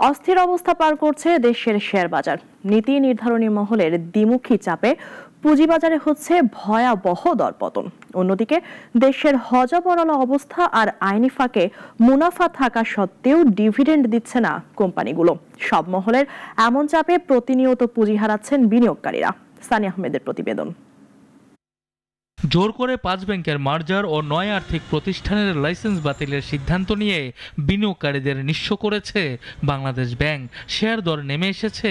অস্থির অবস্থা পার করছে দেশের শেয়ার বাজার। নীতি নির্ধারণী মহলের দ্বিমুখী চাপে পুঁজিবাজারে হচ্ছে ভয়াবহ দরপতন। অন্যদিকে দেশের হযবরল অবস্থা আর আইনি ফাঁকে মুনাফা থাকা সত্ত্বেও ডিভিডেন্ড দিচ্ছে না কোম্পানিগুলো। সব মহলের এমন চাপে প্রতিনিয়ত পুঁজি হারাচ্ছেন বিনিয়োগকারীরা। সানিয়া আহমেদের প্রতিবেদন। জোর করে 5 ব্যাংকের মার্জার ও 9 আর্থিক প্রতিষ্ঠানের লাইসেন্স বাতিলের সিদ্ধান্ত নিয়ে বিনিয়োগকারীদের নিঃস্ব করেছে বাংলাদেশ ব্যাংক। শেয়ার দর নেমে এসেছে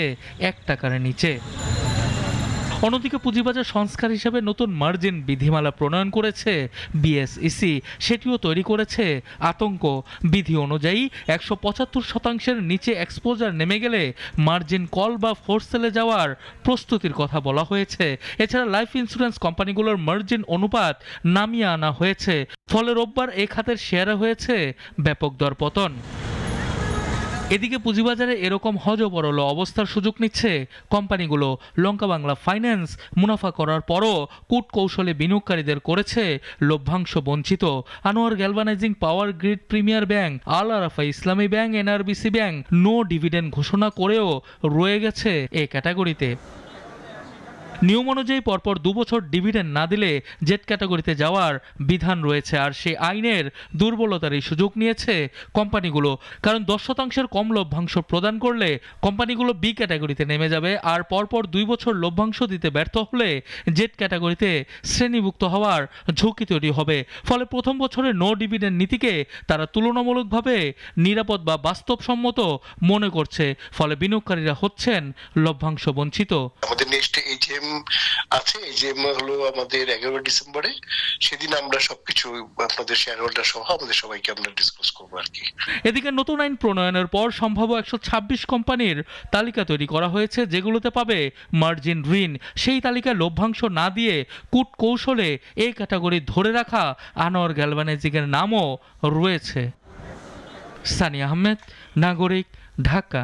1 টাকার নিচে। অন্যদিকে পুঁজিবাজার সংস্কার হিসেবে নতুন মার্জিন বিধিমালা প্রণয়ন করেছে বিএসইসি। সেটিও তৈরি করেছে আতঙ্ক। বিধি অনুযায়ী 175% নিচে এক্সপোজার নেমে গেলে মার্জিন কল বা ফোর্স সেলে যাওয়ার প্রস্তুতির কথা বলা হয়েছে। এছাড়া লাইফ ইন্স্যুরেন্স কোম্পানিগুলোর মার্জিন অনুপাত নামিয়ে আনা হয়েছে। ফলে রোববার এ খাতের শেয়ারে হয়েছে ব্যাপক দরপতন। এদিকে পুঁজিবাজারে এরকম হযবরল অবস্থার সুযোগ নিচ্ছে কোম্পানিগুলো। লঙ্কা বাংলা ফাইন্যান্স মুনাফা করার পরও কূটকৌশলে বিনিয়োগকারীদের করেছে লভ্যাংশ বঞ্চিত। Anwar galvanizing power grid premier bank, Al Arafah Islami bank, NRBC bank no dividend ঘোষণা করেও রয়ে গেছে এ ক্যাটাগরিতে। নিয়ম অনুযায়ী পরপর 2 বছর ডিভিডেন্ড না দিলে জেড ক্যাটাগরিতে যাওয়ার বিধান রয়েছে। আর সেই আইনের দুর্বলতার এই সুযোগ নিয়েছে কোম্পানিগুলো। কারণ 10% কম লভ্যাংশ প্রদান করলে কোম্পানিগুলো বি ক্যাটাগরিতে নেমে যাবে। আর পরপর 2 বছর লভ্যাংশ দিতে ব্যর্থ হলে জেড ক্যাটাগরিতে শ্রেণীভুক্ত হওয়ার ঝুঁকি তৈরি হবে। ফলে প্রথম বছরে নো ডিভিডেন্ড নীতিকে তারা তুলনামূলকভাবে নিরাপদ বা বাস্তবসম্মত মনে করছে। ফলে বিনিয়োগকারীরা হচ্ছেন লভ্যাংশ বঞ্চিত। আমাদের নেক্সট এইচএম আছে। এইচএম হলো আমাদের 11 ডিসেম্বরে। সেদিন আমরা সবকিছু আপনাদের শেয়ার হোল্ডার সহ আমাদের সবাইকে আমরা ডিসকাস করবো আর কি। এদিকে নতুন আইন প্রণয়নের পর সম্ভাব্য 126 কোম্পানির তালিকা তৈরি করা হয়েছে, যেগুলোতে পাবে মার্জিন ঋণ। সেই তালিকায় লভ্যাংশ না দিয়ে কূটকৌশলে এই ক্যাটাগরি ধরে রাখা আনোয়ার গ্যালভানাইজিং এর নামও রয়েছে। সানিয়া আহমেদ, নাগরিক, ঢাকা।